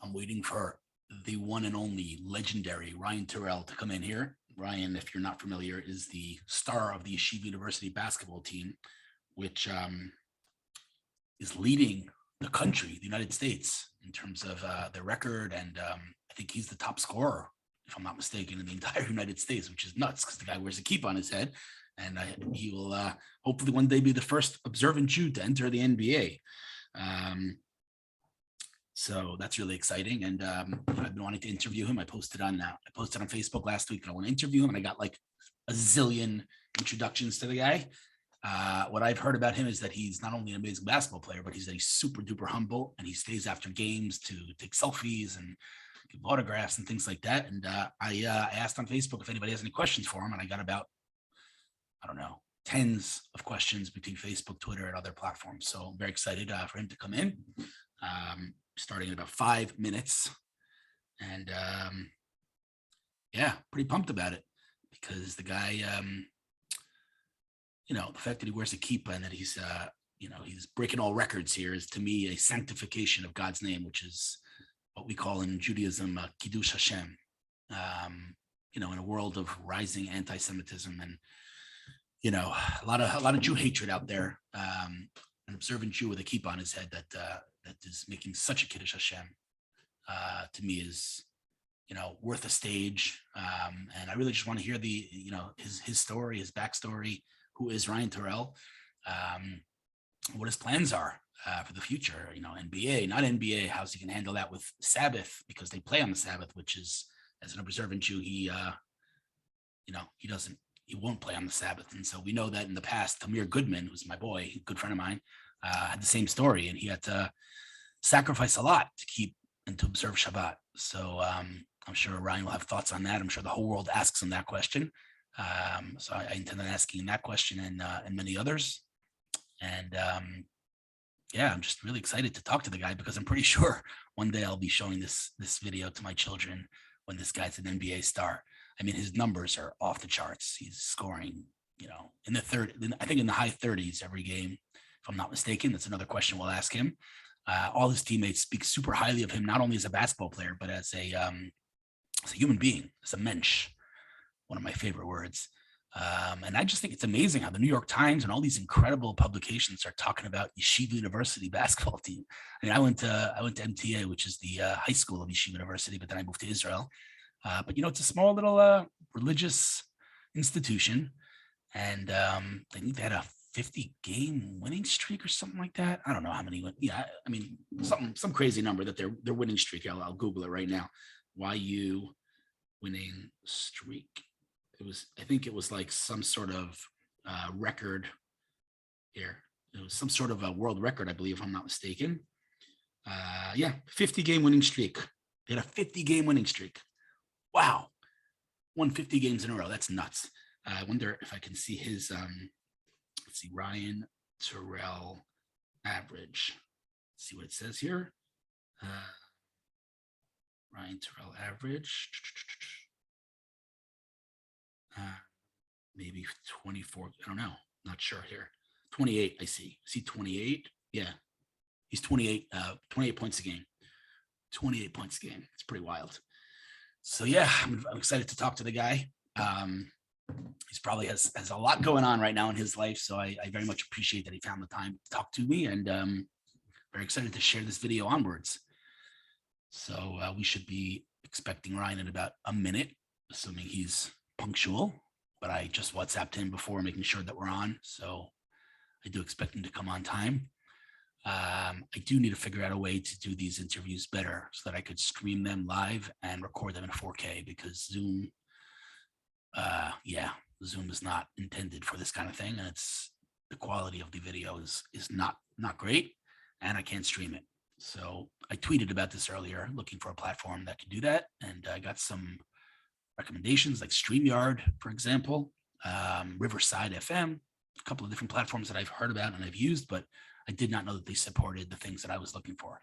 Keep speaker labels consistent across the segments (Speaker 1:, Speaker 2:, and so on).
Speaker 1: I'm waiting for the one and only legendary Ryan Turell to come in here. Ryan, if you're not familiar, is the star of the Yeshiva University basketball team, which is leading the country, the United States, in terms of their record. And I think he's the top scorer, if I'm not mistaken, in the entire United States, which is nuts because the guy wears a kippah on his head. And he will hopefully one day be the first observant Jew to enter the NBA. So that's really exciting. And I've been wanting to interview him. I posted on Facebook last week that I want to interview him, and I got like a zillion introductions to the guy. What I've heard about him is that he's not only an amazing basketball player, but he's super duper humble, and he stays after games to take selfies and give autographs and things like that. And I asked on Facebook if anybody has any questions for him, and I got about, I don't know, tens of questions between Facebook, Twitter, and other platforms. So I'm very excited for him to come in, starting in about 5 minutes. And yeah, pretty pumped about it because the guy, the fact that he wears a kippah and that he's, he's breaking all records here is to me a sanctification of God's name, which is what we call in Judaism, kiddish, hashem. In a world of rising anti-Semitism and, a lot of Jew hatred out there. An observant Jew with a kippah on his head that is making such a kiddish Hashem, to me is, worth a stage. And I really just want to hear his story, his backstory. Who is Ryan Turell? What his plans are for the future? NBA, not NBA. How's he going to handle that with Sabbath, because they play on the Sabbath, which is, as an observant Jew, he won't play on the Sabbath. And so we know that in the past, Tamir Goodman, who's my boy, a good friend of mine, had the same story, and he had to sacrifice a lot to keep and to observe Shabbat. So I'm sure Ryan will have thoughts on that. I'm sure the whole world asks him that question. So I intend on asking that question and many others. And I'm just really excited to talk to the guy because I'm pretty sure one day I'll be showing this video to my children when this guy's an NBA star. I mean, his numbers are off the charts. He's scoring, in the high 30s every game, if I'm not mistaken. That's another question we'll ask him. All his teammates speak super highly of him, not only as a basketball player, but as a human being, as a mensch, one of my favorite words. And I just think it's amazing how the New York Times and all these incredible publications are talking about Yeshiva University basketball team. I mean, I went to MTA, which is the high school of Yeshiva University, but then I moved to Israel. But it's a small little religious institution, and I think they had a 50-game winning streak or something like that. I don't know how many. Yeah, I mean, some crazy number that their winning streak. I'll Google it right now. YU winning streak. I think it was like some sort of record here. It was some sort of a world record, I believe, if I'm not mistaken. 50-game winning streak. They had a 50-game winning streak. Wow. Won 50 games in a row. That's nuts. I wonder if I can see his, let's see, Ryan Turell average. Let's see what it says here. Ryan Turell average. Maybe 24. I don't know. Not sure here. 28, I see. See 28? Yeah. He's 28 points a game. 28 points a game. It's pretty wild. So yeah, I'm excited to talk to the guy. He's probably has a lot going on right now in his life. So I very much appreciate that he found the time to talk to me, and very excited to share this video onwards. So we should be expecting Ryan in about a minute, assuming he's punctual, but I just WhatsApped him before, making sure that we're on. So I do expect him to come on time. I do need to figure out a way to do these interviews better so that I could stream them live and record them in 4K, because Zoom, Zoom is not intended for this kind of thing. And the quality of the video is not great, and I can't stream it. So I tweeted about this earlier, looking for a platform that could do that. And I got some recommendations like StreamYard, for example, Riverside FM, a couple of different platforms that I've heard about and I've used, but I did not know that they supported the things that I was looking for.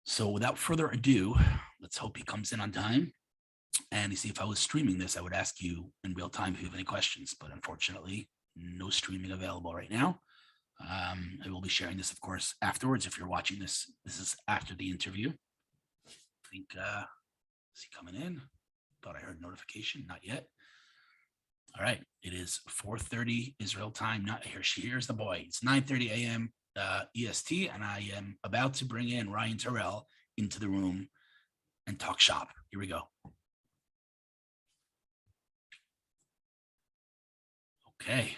Speaker 1: So without further ado, let's hope he comes in on time. And you see, if I was streaming this, I would ask you in real time if you have any questions, but unfortunately, no streaming available right now. I will be sharing this, of course, afterwards. If you're watching this, this is after the interview. think, is he coming in? Thought I heard notification. Not yet. All right. It is 4:30 Israel time. Not here. Here's the boy. It's 9:30 a.m. EST, and I am about to bring in Ryan Turell into the room and talk shop. Here we go. Okay.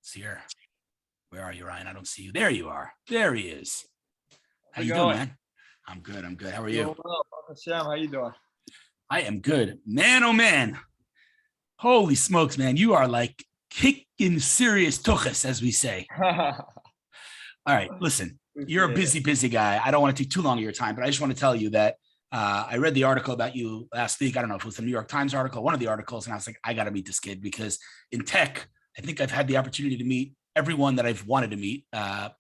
Speaker 1: It's here. Where are you, Ryan? I don't see you. There you are. There he is. How you doing, man? I'm good. I'm good. How are you?
Speaker 2: Hashem, how you doing?
Speaker 1: I am good. Man, oh man. Holy smokes, man. You are like kicking serious tuchus, as we say. All right. Listen, you're a busy guy. I don't want to take too long of your time, but I just want to tell you that I read the article about you last week. I don't know if it was the New York Times article, one of the articles, and I was like, I got to meet this kid because in tech, I think I've had the opportunity to meet everyone that I've wanted to meet,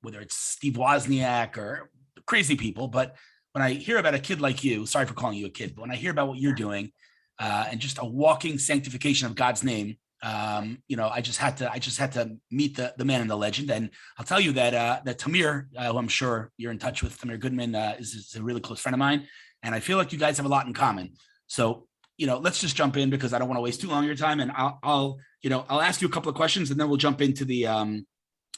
Speaker 1: whether it's Steve Wozniak or crazy people. But when I hear about a kid like you, sorry for calling you a kid, but when I hear about what you're doing and just a walking sanctification of God's name, I just had to meet the man and the legend. And I'll tell you that Tamir, who I'm sure you're in touch with, Tamir Goodman, is a really close friend of mine. And I feel like you guys have a lot in common. So, let's just jump in because I don't want to waste too long of your time. And I'll ask you a couple of questions and then we'll jump into the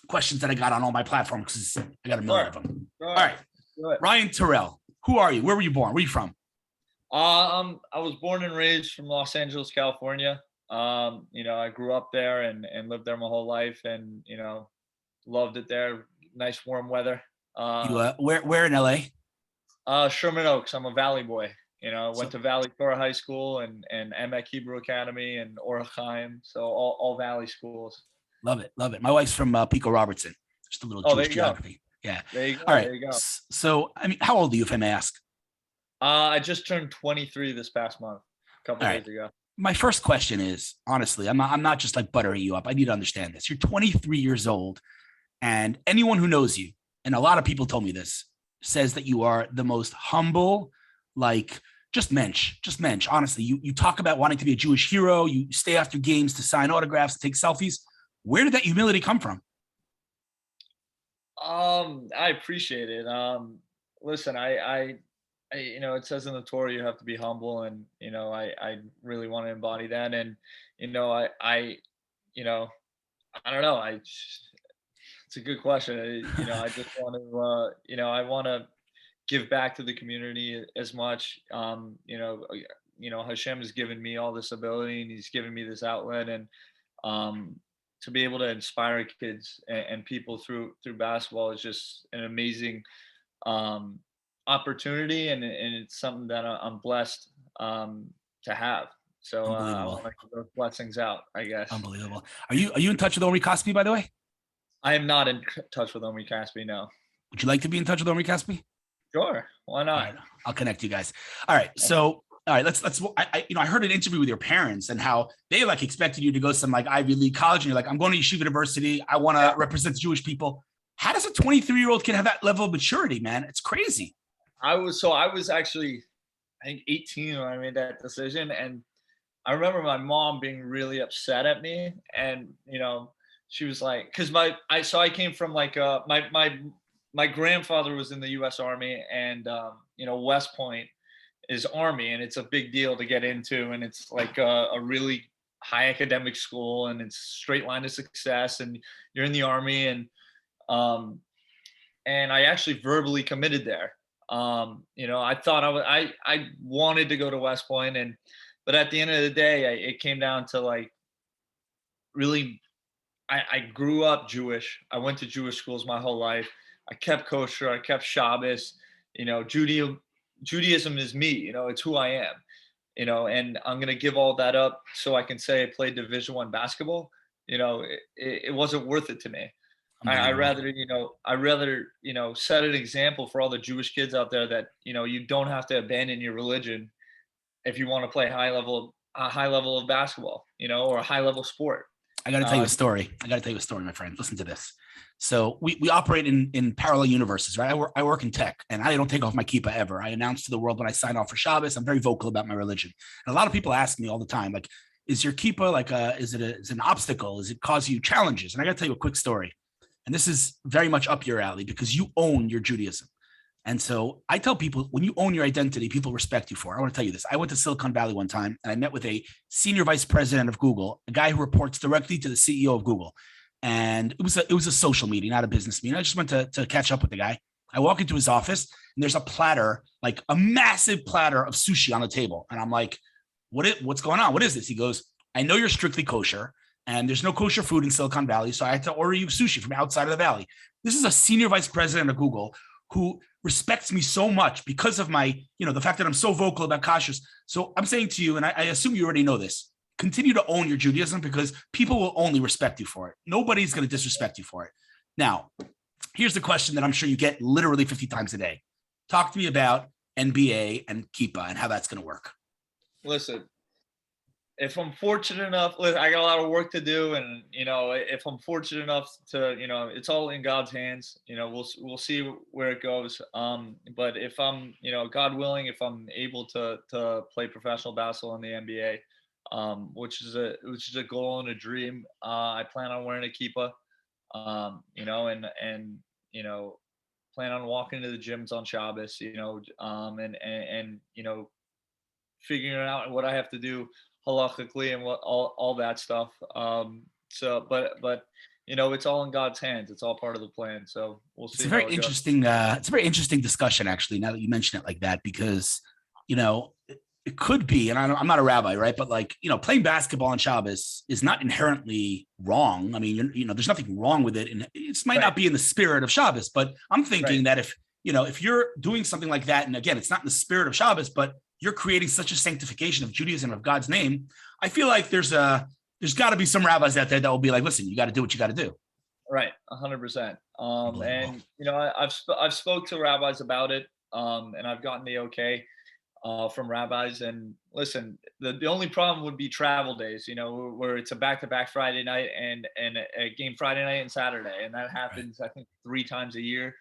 Speaker 1: questions that I got on all my platforms because I got a million of them. All right. Ryan Turell, who are you? Where were you born? Where are you from?
Speaker 2: I was born and raised from Los Angeles, California. I grew up there and lived there my whole life and, loved it there. Nice warm weather.
Speaker 1: Where in LA?
Speaker 2: Sherman Oaks. I'm a Valley boy. Went to Valley Torah High School and Emek Hebrew Academy and Orach Chaim. So all Valley schools.
Speaker 1: Love it. Love it. My wife's from Pico Robertson. Just a little Jewish geography. Yeah.
Speaker 2: There you go.
Speaker 1: All right.
Speaker 2: There you go.
Speaker 1: So, how old are you, if I may ask?
Speaker 2: I just turned 23 this past month, a couple days ago.
Speaker 1: My first question is, honestly, I'm not just like buttering you up. I need to understand this. You're 23 years old, and anyone who knows you, and a lot of people told me this, says that you are the most humble, like just mensch. Honestly, you talk about wanting to be a Jewish hero. You stay after games to sign autographs, take selfies. Where did that humility come from?
Speaker 2: I appreciate it. Listen, I it says in the Torah you have to be humble, and I really want to embody that. And I don't know. It's a good question. I just want to I want to give back to the community as much. Hashem has given me all this ability, and He's given me this outlet, and to be able to inspire kids and people through basketball is just an amazing opportunity, and it's something that I'm blessed to have. So I want to give those blessings out, I guess.
Speaker 1: Unbelievable. Are you in touch with Omri Caspi, by the way? I
Speaker 2: am not in touch with Omri Caspi, no.
Speaker 1: Would you like to be in touch with Omri Caspi?
Speaker 2: Sure. Why not?
Speaker 1: Right, I'll connect you guys. All right. So, all right, let's. I heard an interview with your parents and how they like expected you to go to some like Ivy League college, and you're like, I'm going to Yeshiva University. I want to represent the Jewish people. How does a 23-year-old kid have that level of maturity, man? It's crazy.
Speaker 2: I was actually, I think 18 when I made that decision, and I remember my mom being really upset at me, and she was like, because I came from like my grandfather was in the U.S. Army, and West Point is Army, and it's a big deal to get into, and it's like a really high academic school, and it's straight line to success, and you're in the Army, and I actually verbally committed there. I thought I wanted to go to West Point, but at the end of the day, it came down to like really. I grew up Jewish. I went to Jewish schools my whole life. I kept kosher. I kept Shabbos. Judaism is me. It's who I am. And I'm gonna give all that up so I can say I played Division I basketball. It wasn't worth it to me. I rather set an example for all the Jewish kids out there that you don't have to abandon your religion if you want to play a high level of basketball, or a high level sport.
Speaker 1: I got to tell you a story. My friend. Listen to this. So we operate in parallel universes, right? I work in tech, and I don't take off my kippah ever. I announce to the world when I sign off for Shabbos. I'm very vocal about my religion. And a lot of people ask me all the time, like, is your kippah like is it an obstacle? Is it cause you challenges? And I got to tell you a quick story. And this is very much up your alley because you own your Judaism. And so I tell people, when you own your identity, people respect you for it. I want to tell you this. I went to Silicon Valley one time and I met with a senior vice president of Google, a guy who reports directly to the CEO of Google. And it was a social meeting, not a business meeting. I just went to catch up with the guy. I walk into his office and there's a platter, like a massive platter of sushi on the table. And I'm like, what's going on? What is this? He goes, I know you're strictly kosher and there's no kosher food in Silicon Valley. So I had to order you sushi from outside of the valley. This is a senior vice president of Google who respects me so much because of my, the fact that I'm so vocal about kashrus. So I'm saying to you, and I assume you already know this, continue to own your Judaism because people will only respect you for it. Nobody's going to disrespect you for it. Now, here's the question that I'm sure you get literally 50 times a day. Talk to me about NBA and Kippah and how that's going to work.
Speaker 2: Listen, if I'm fortunate enough, I got a lot of work to do, and if I'm fortunate enough to, it's all in God's hands. We'll see where it goes. But if I'm, God willing, if I'm able to play professional basketball in the NBA, which is a goal and a dream, I plan on wearing a kippah, and plan on walking to the gyms on Shabbos, and figuring out what I have to do halachically and what all that stuff. But it's all in God's hands. It's all part of the plan. So we'll see.
Speaker 1: It's a very interesting discussion, actually, now that you mention it like that, because it could be, and I'm not a rabbi, right? But playing basketball on Shabbos is not inherently wrong. I mean, there's nothing wrong with it, and it might not be in the spirit of Shabbos. But I'm thinking that if you're doing something like that, and again, it's not in the spirit of Shabbos, but you're creating such a sanctification of Judaism, of God's name, I feel like there's got to be some rabbis out there that will be like, listen, you got to do what you got to do.
Speaker 2: Right, 100%. And I've spoke to rabbis about it, and I've gotten the okay from rabbis. And listen, the only problem would be travel days, where it's a back-to-back Friday night and a game Friday night and Saturday, and that happens, I think, 3 times a year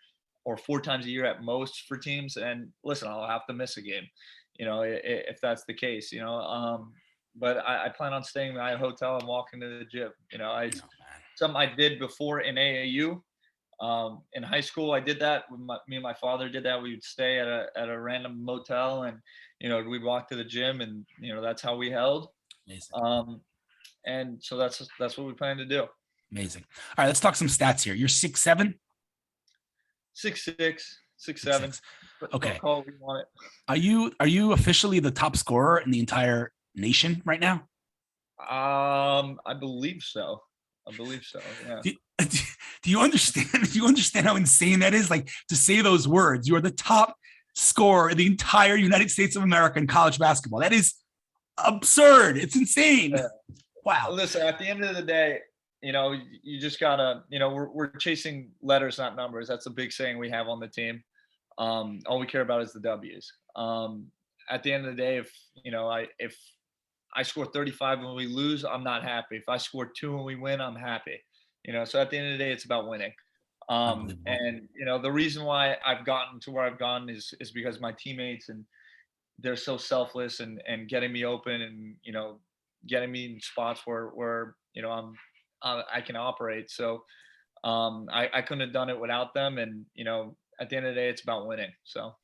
Speaker 2: or 4 times a year at most for teams. And listen, I'll have to miss a game, if that's the case, but I plan on staying in my hotel and walking to the gym. Something I did before in AAU. In high school, I did that. Me and my father did that. We would stay at a random motel, and we'd walk to the gym, and that's how we held.
Speaker 1: Amazing.
Speaker 2: And so that's what we plan to do.
Speaker 1: Amazing. All right, let's talk some stats here. You're 6'7"?
Speaker 2: 6'6", 6'7".
Speaker 1: Okay.
Speaker 2: Call it we want
Speaker 1: it. Are you officially the top scorer in the entire nation right now?
Speaker 2: I believe so. Yeah.
Speaker 1: Do you understand? Do you understand how insane that is? Like, to say those words, you are the top scorer in the entire United States of America in college basketball. That is absurd. It's insane. Yeah. Wow.
Speaker 2: Listen, at the end of the day, you just gotta, we're chasing letters, not numbers. That's a big saying we have on the team. All we care about is the W's. At the end of the day, if I score 35 when we lose, I'm not happy. If I score 2 when we win, I'm happy. So at the end of the day, it's about winning. And the reason why I've gotten to where I've gone is because my teammates, and they're so selfless and getting me open, and getting me in spots where I can operate. So I couldn't have done it without them. And at the end of the day, it's about winning. So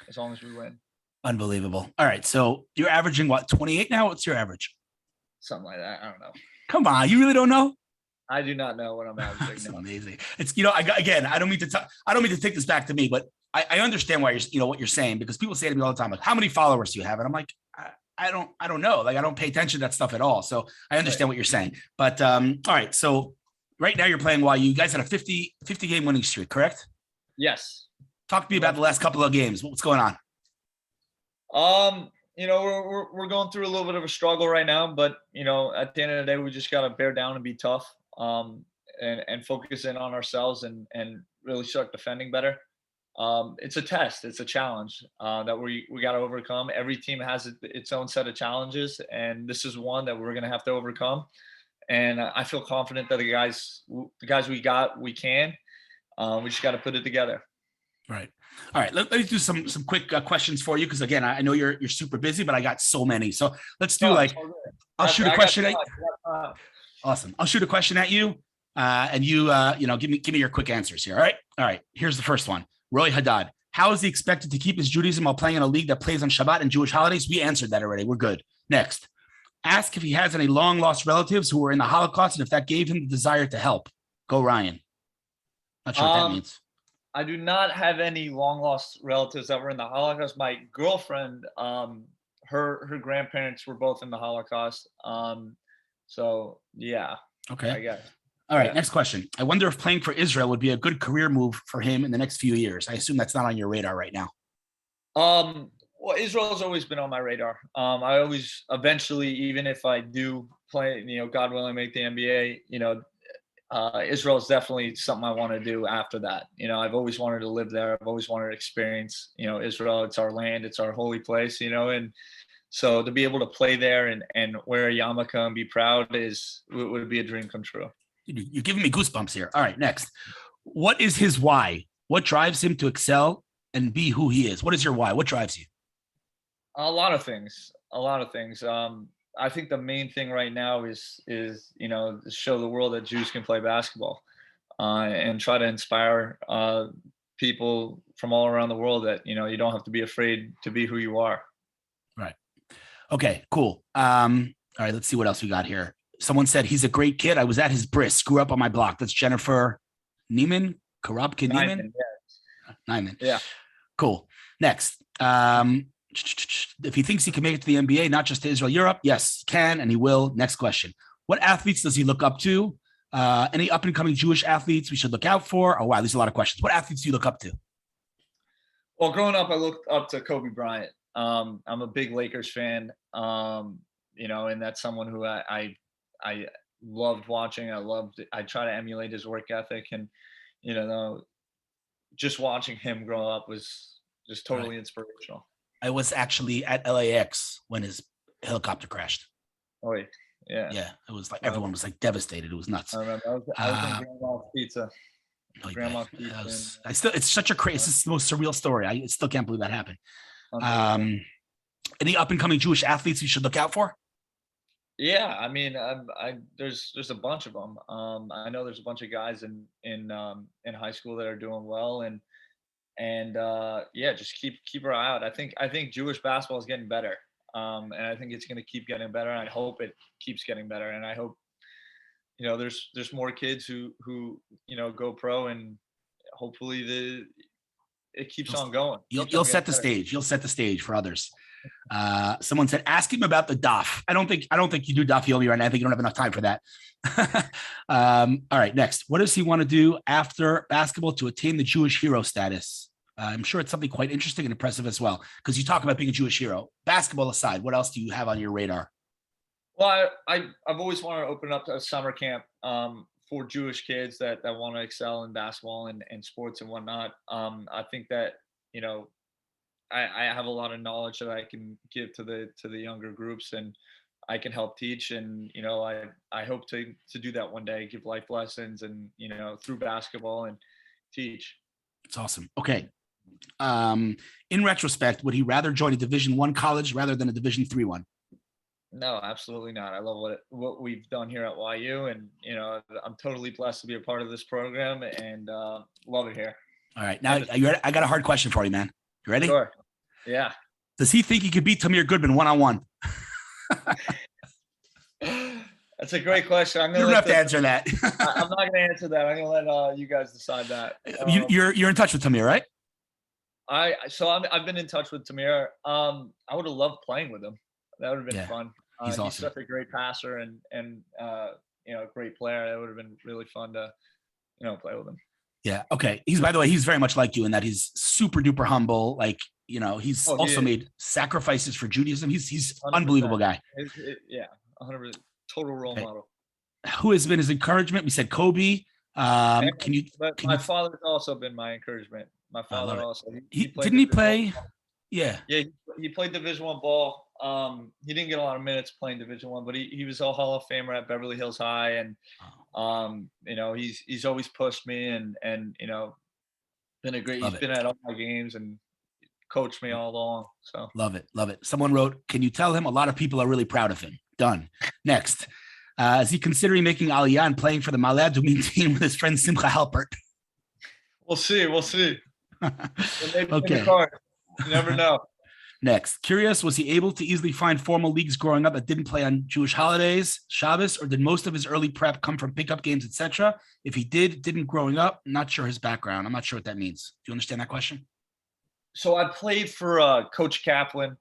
Speaker 2: as long as we win.
Speaker 1: Unbelievable. All right. So you're averaging what, 28 now? What's your average?
Speaker 2: Something like that. I don't know.
Speaker 1: Come on. You really don't know?
Speaker 2: I do not know what I'm averaging.
Speaker 1: That's amazing. It's, I don't mean to take this back to me, but I understand why what you're saying, because people say to me all the time, like, how many followers do you have? And I'm like, I don't know. Like, I don't pay attention to that stuff at all. So I understand what you're saying, but all right. So right now you're playing YU. You guys had a 50 game winning streak, correct?
Speaker 2: Yes.
Speaker 1: Talk to me about the last couple of games. What's going on?
Speaker 2: We're going through a little bit of a struggle right now, but at the end of the day, we just got to bear down and be tough, and focus in on ourselves and really start defending better. It's a test. It's a challenge that we got to overcome. Every team has its own set of challenges, and this is one that we're going to have to overcome. And I feel confident that the guys we can. We just got to put it together.
Speaker 1: Right. All right. Let me do some quick questions for you, because again, I know you're super busy, but I got so many. So let's do I'll shoot a question at you. Awesome. I'll shoot a question at you, and you give me your quick answers here. All right. All right. Here's the first one. Roy Haddad. How is he expected to keep his Judaism while playing in a league that plays on Shabbat and Jewish holidays? We answered that already. We're good. Next, ask if he has any long lost relatives who were in the Holocaust and if that gave him the desire to help. Go, Ryan. Not sure what that means.
Speaker 2: I do not have any long lost relatives that were in the Holocaust. My girlfriend, her grandparents were both in the Holocaust. So yeah.
Speaker 1: Okay.
Speaker 2: I guess.
Speaker 1: All right. Next question. I wonder if playing for Israel would be a good career move for him in the next few years. I assume that's not on your radar right now.
Speaker 2: Well, Israel has always been on my radar. I always eventually, even if I do play, God willing, make the NBA, Israel is definitely something I want to do after that. I've always wanted to live there. I've always wanted to experience, Israel. It's our land. It's our holy place, and so to be able to play there and wear a yarmulke and be proud would be a dream come true.
Speaker 1: You're giving me goosebumps here. All right, next. What is his why? What drives him to excel and be who he is? What is your why? What drives you?
Speaker 2: A lot of things. I think the main thing right now is to show the world that Jews can play basketball, and try to inspire people from all around the world that you don't have to be afraid to be who you are.
Speaker 1: Right. Okay. Cool. All right. Let's see what else we got here. Someone said he's a great kid. I was at his bris. Grew up on my block. That's Jennifer Neiman. Karabka Neiman. Neiman.
Speaker 2: Yeah.
Speaker 1: Cool. Next. If he thinks he can make it to the NBA, not just to Israel, Europe, yes, he can and he will. Next question. What athletes does he look up to? Any up and coming Jewish athletes we should look out for? Oh, wow. These are a lot of questions. What athletes do you look up to?
Speaker 2: Well, growing up, I looked up to Kobe Bryant. I'm a big Lakers fan, and that's someone who I loved watching. I try to emulate his work ethic, and, just watching him grow up was just totally inspirational.
Speaker 1: I was actually at LAX when his helicopter crashed.
Speaker 2: Oh, yeah.
Speaker 1: Yeah. It was like, everyone was like devastated. It was nuts.
Speaker 2: I remember. I was in Grandma's Pizza. Grandma's Pizza.
Speaker 1: It's such a crazy, it's the most surreal story. I still can't believe that happened. Any up and coming Jewish athletes you should look out for?
Speaker 2: Yeah, I mean, there's a bunch of them. I know there's a bunch of guys in high school that are doing well, and just keep her eye out. I think Jewish basketball is getting better, and I think it's going to keep getting better. And I hope it keeps getting better, and I hope there's more kids who go pro, and hopefully it keeps on going.
Speaker 1: You'll set the stage. You'll set the stage for others. Someone said, ask him about the daf. I don't think you do daf yomi right now. I think you don't have enough time for that. All right, next. What does he want to do after basketball to attain the Jewish hero status? I'm sure it's something quite interesting and impressive as well, because you talk about being a Jewish hero. Basketball aside, what else do you have on your radar?
Speaker 2: Well, I've always wanted to open up a summer camp for Jewish kids that want to excel in basketball and sports and whatnot. I think that, I have a lot of knowledge that I can give to the younger groups, and I can help teach. And, I hope to do that one day, give life lessons and, through basketball and teach.
Speaker 1: It's awesome. Okay. In retrospect, would he rather join a Division I college rather than a Division III one?
Speaker 2: No, absolutely not. I love what we've done here at YU, and I'm totally blessed to be a part of this program, and love it here. All right,
Speaker 1: now I got a hard question for you, man. You ready?
Speaker 2: Sure. Yeah.
Speaker 1: Does he think he could beat Tamir Goodman one-on-one?
Speaker 2: That's a great question.
Speaker 1: You don't have to answer that.
Speaker 2: I'm not going to answer that. I'm going to let you guys decide that.
Speaker 1: You're in touch with Tamir, right?
Speaker 2: I've been in touch with Tamir. I would have loved playing with him. That would have been fun.
Speaker 1: He's awesome.
Speaker 2: He's such a great passer and great player. That would have been really fun to play with him.
Speaker 1: Yeah. Okay. By the way, he's very much like you in that he's super duper humble. Like, he's also made sacrifices for Judaism. He's 100%. Unbelievable guy.
Speaker 2: 100% total role model.
Speaker 1: Who has been his encouragement? We said Kobe. My
Speaker 2: father's also been my encouragement. My father also.
Speaker 1: Didn't he play? Yeah.
Speaker 2: Yeah. He played Division I ball. He didn't get a lot of minutes playing Division I, but he was a Hall of Famer at Beverly Hills High, and he's always pushed me and been a great. He's been at all my games and coached me all along. So
Speaker 1: love it. Someone wrote, "Can you tell him a lot of people are really proud of him?" Done. Next, is he considering making Aliyah and playing for the Malad Dumin team with his friend Simcha Halpert?
Speaker 2: We'll see. Or maybe in the
Speaker 1: Okay.
Speaker 2: car. You never know.
Speaker 1: Next, curious, was he able to easily find formal leagues growing up that didn't play on Jewish holidays, Shabbos, or did most of his early prep come from pickup games, etc.? If he didn't growing up, not sure his background. I'm not sure what that means. Do you understand that question?
Speaker 2: So I played for Coach Kaplan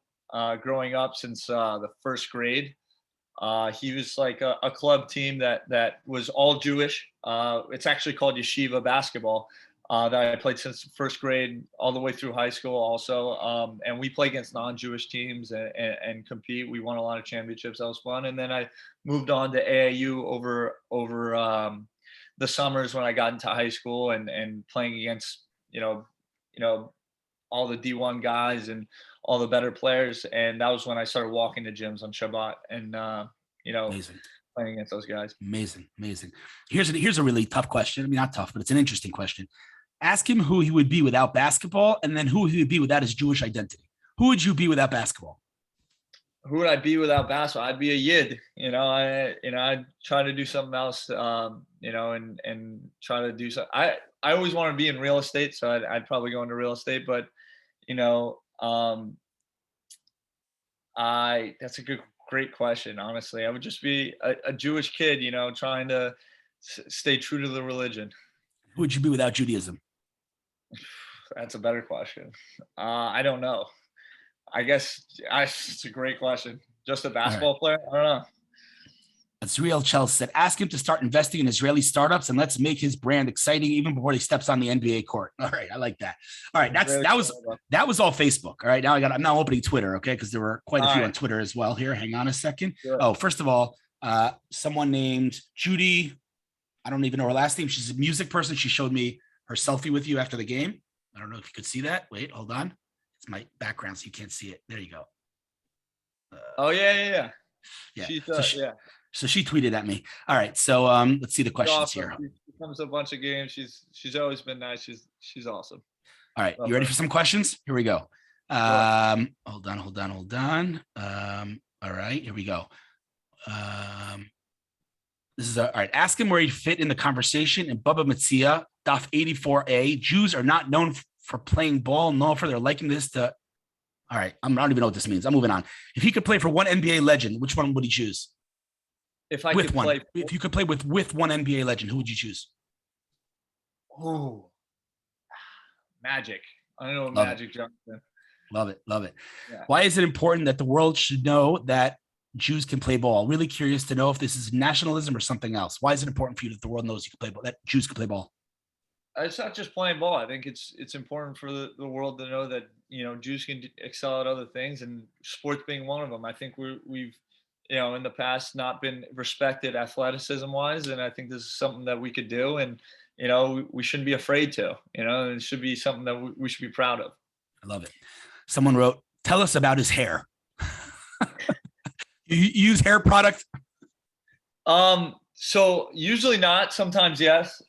Speaker 2: growing up since the first grade. He was like a club team that was all Jewish. It's actually called Yeshiva basketball. That I played since first grade all the way through high school, also. And we play against non-Jewish teams and compete. We won a lot of championships. That was fun. And then I moved on to AAU over the summers when I got into high school and playing against you know all the D1 guys and all the better players. And that was when I started walking to gyms on Shabbat and
Speaker 1: Amazing.
Speaker 2: playing against those guys.
Speaker 1: Amazing. Amazing. Here's a really tough question. I mean, not tough, but it's an interesting question. Ask him who he would be without basketball and then who he would be without his Jewish identity. Who would you be without basketball?
Speaker 2: Who would I be without basketball? I'd be a yid. I'd try to do something else. And try to do so. I always want to be in real estate, so I'd probably go into real estate. But you know, I that's a great question. Honestly, I would just be a Jewish kid, trying to stay true to the religion.
Speaker 1: Who would you be without Judaism?
Speaker 2: That's a better question. I don't know. I guess it's a great question. Just a basketball player? I don't know.
Speaker 1: Azriel Chell said, ask him to start investing in Israeli startups and let's make his brand exciting even before he steps on the NBA court. All right. I like that. All right. That was all Facebook. All right. Now I'm now opening Twitter. Okay. Because there were quite a few on Twitter as well here. Hang on a second. Sure. Oh, first of all, someone named Judy. I don't even know her last name. She's a music person. She showed me her selfie with you after the game. I don't know if you could see that. Wait, hold on. It's my background, so you can't see it. There you go.
Speaker 2: Yeah.
Speaker 1: So she tweeted at me. All right. So let's see the questions awesome. Here.
Speaker 2: She comes to a bunch of games. She's always been nice. She's awesome.
Speaker 1: All right. You ready for some questions? Here we go. Hold on. All right. Here we go. This is all right. Ask him where he'd fit in the conversation in Baba Metzia, Daf 84a. Jews are not known for playing ball, nor for their liking this to. All right. I don't even know what this means. I'm moving on. If he could play for one NBA legend, which one would he choose?
Speaker 2: If
Speaker 1: you could play with one NBA legend, who would you choose?
Speaker 2: Oh, Magic. I don't know Magic Johnson.
Speaker 1: Love it. Yeah. Why is it important that the world should know that Jews can play ball? Really curious to know if this is nationalism or something else. Why is it important for you that the world knows you can play ball, that Jews can play ball?
Speaker 2: It's not just playing ball. I think it's important for the world to know that Jews can excel at other things, and sports being one of them. I think we've in the past not been respected athleticism wise, and I think this is something that we could do, and we shouldn't be afraid to. It should be something that we should be proud of.
Speaker 1: I love it. Someone wrote, "Tell us about his hair." You use hair product?
Speaker 2: So usually not. Sometimes yes.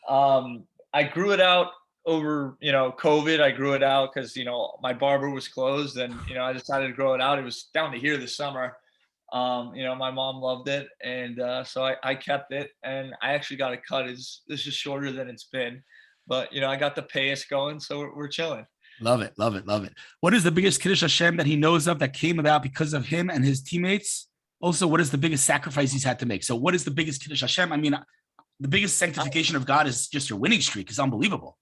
Speaker 2: I grew it out over COVID. I grew it out because my barber was closed, and I decided to grow it out. It was down to here this summer. My mom loved it, and so I kept it, and I actually got it cut. This is shorter than it's been, but I got the payas going, so we're chilling.
Speaker 1: Love it. What is the biggest kiddish hashem that he knows of that came about because of him and his teammates? Also, what is the biggest sacrifice he's had to make? So what is the biggest kiddush hashem? I mean, the biggest sanctification of God is just your winning streak. It's unbelievable.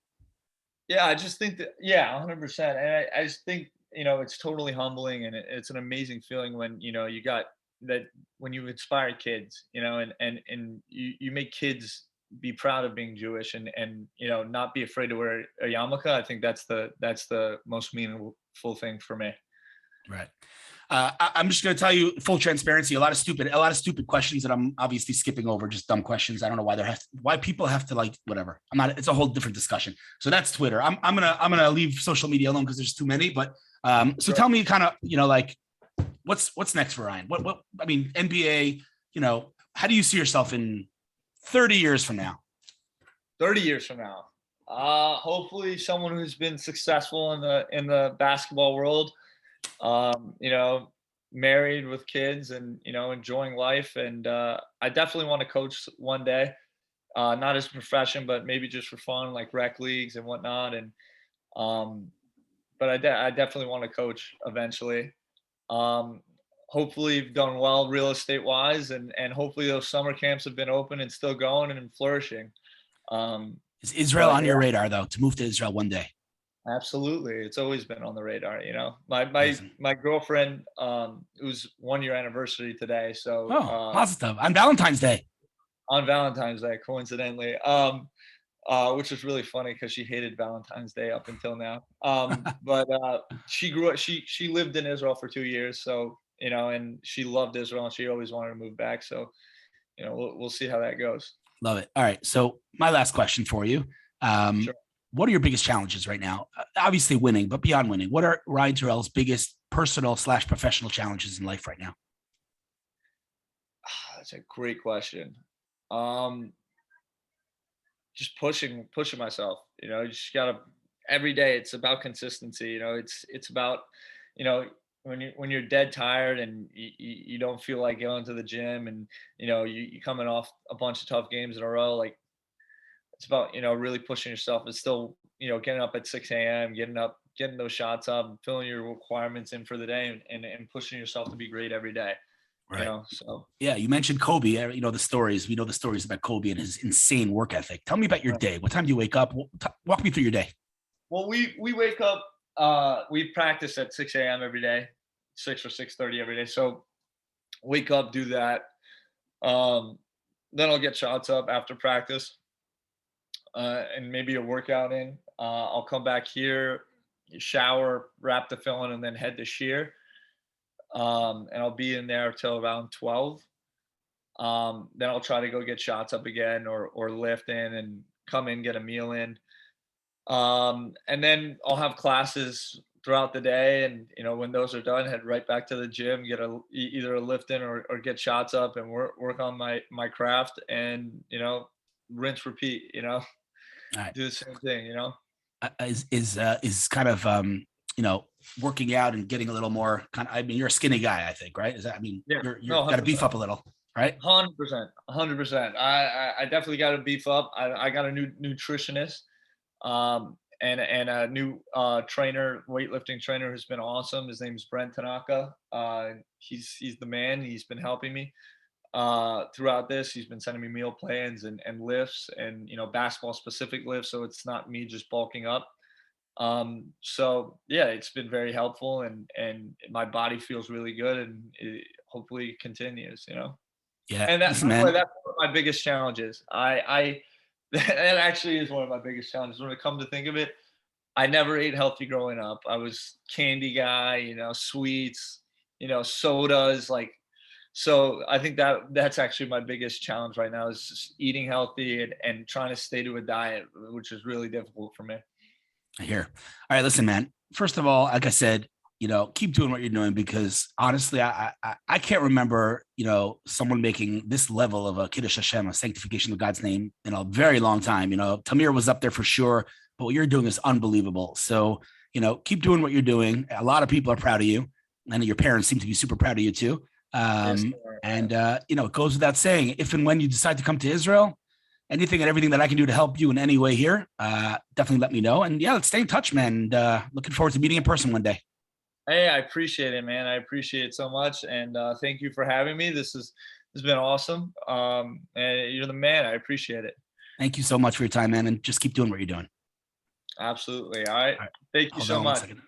Speaker 2: Yeah, I just think that, 100%. And I just think, it's totally humbling, and it's an amazing feeling when, you got that, when you inspire kids, and you make kids be proud of being Jewish and not be afraid to wear a yarmulke. I think that's the most meaningful thing for me.
Speaker 1: Right. I'm just going to tell you full transparency. A lot of stupid questions that I'm obviously skipping over, just dumb questions. I don't know why people have to whatever. It's a whole different discussion. So that's Twitter. I'm going to leave social media alone because there's too many, but so tell me kind of, what's next for Ryan? What I mean, NBA, how do you see yourself in 30 years from now?
Speaker 2: 30 years from now. Hopefully someone who's been successful in the basketball world. Married with kids and, enjoying life. And I definitely want to coach one day, not as a profession, but maybe just for fun, like rec leagues and whatnot. And But I definitely want to coach eventually. Um, Hopefully you've done well real estate wise, and hopefully those summer camps have been open and still going and flourishing. Um,
Speaker 1: Is Israel
Speaker 2: but
Speaker 1: on your radar though, to move to Israel one day?
Speaker 2: Absolutely. It's always been on the radar, you know. My
Speaker 1: Amazing.
Speaker 2: my girlfriend, it was 1 year anniversary today. So
Speaker 1: Oh, mazel tov. On Valentine's Day.
Speaker 2: on Valentine's Day, coincidentally. Which was really funny because she hated Valentine's Day up until now. But she grew up, she lived in Israel for 2 years, so you know, and she loved Israel and she always wanted to move back. So, you know, we'll see how that goes.
Speaker 1: Love it. All right. So my last question for you. Um,
Speaker 2: Sure.
Speaker 1: what are your biggest challenges right now? Obviously winning, but beyond winning, what are Ryan Turell's biggest personal / professional challenges in life right now?
Speaker 2: That's a great question. Um, just pushing myself, you know. You just gotta, every day it's about consistency, you know. It's about, you know, when you're dead tired and you don't feel like going to the gym, and you know you coming off a bunch of tough games in a row, like it's about, you know, really pushing yourself. It's still, you know, getting up at 6 a.m, getting those shots up, filling your requirements in for the day, and pushing yourself to be great every day, you
Speaker 1: Right.
Speaker 2: know. So
Speaker 1: Yeah. You mentioned Kobe. You know the stories. We know the stories about Kobe and his insane work ethic. Tell me about your day. What time do you wake up? Walk me through your day.
Speaker 2: well, we wake up, we practice at 6 a.m every day, 6 or 6:30 every day. So wake up, do that. Um, then I'll get shots up after practice, and maybe a workout in. I'll come back here, shower, wrap the filling, and then head to shear. And I'll be in there till around 12. Then I'll try to go get shots up again, or lift in and come in, get a meal in. And then I'll have classes throughout the day, and you know when those are done, head right back to the gym, get either a lift in, or get shots up and work on my craft, and you know, rinse repeat. You know,
Speaker 1: All right.
Speaker 2: do the same thing. You know.
Speaker 1: Is kind of you know, working out and getting a little more kind of, I mean, you're a skinny guy, I think, right? Is that, I mean,
Speaker 2: Yeah.
Speaker 1: you're
Speaker 2: No,
Speaker 1: got to
Speaker 2: 100%.
Speaker 1: beef up a little, right?
Speaker 2: 100%. 100%. I definitely got to beef up. I got a new nutritionist, and a new trainer, weightlifting trainer, who's been awesome. His name's Brent Tanaka. He's the man. He's been helping me throughout this. He's been sending me meal plans and lifts, and you know, basketball specific lifts, so it's not me just bulking up. So yeah, it's been very helpful, and my body feels really good, and hopefully continues, you know.
Speaker 1: Yeah.
Speaker 2: And that,
Speaker 1: Listen,
Speaker 2: by the way,
Speaker 1: man.
Speaker 2: that's one of my biggest challenges. I that actually is one of my biggest challenges when it comes to think of it. I never ate healthy growing up. I was candy guy, you know, sweets, you know, sodas, like. So I think that's actually my biggest challenge right now, is just eating healthy, and trying to stay to a diet, which is really difficult for me.
Speaker 1: I hear. All right, listen, man. First of all, like I said, you know, keep doing what you're doing, because honestly, I can't remember, you know, someone making this level of a kiddish hashem, a sanctification of God's name, in a very long time. You know, Tamir was up there for sure, but what you're doing is unbelievable. So, you know, keep doing what you're doing. A lot of people are proud of you, and your parents seem to be super proud of you too.
Speaker 2: Yes,
Speaker 1: Um,
Speaker 2: sir.
Speaker 1: and you know, it goes without saying, if and when you decide to come to Israel, anything and everything that I can do to help you in any way here, definitely let me know. And yeah, let's stay in touch, man. And looking forward to meeting in person one day.
Speaker 2: Hey, I appreciate it, man. I appreciate it so much, and thank you for having me. This has been awesome. And you're the man. I appreciate it.
Speaker 1: Thank you so much for your time, man. And just keep doing what you're doing.
Speaker 2: Absolutely. All right.
Speaker 1: All right.
Speaker 2: Thank you
Speaker 1: Hold
Speaker 2: so
Speaker 1: on one
Speaker 2: much.
Speaker 1: second.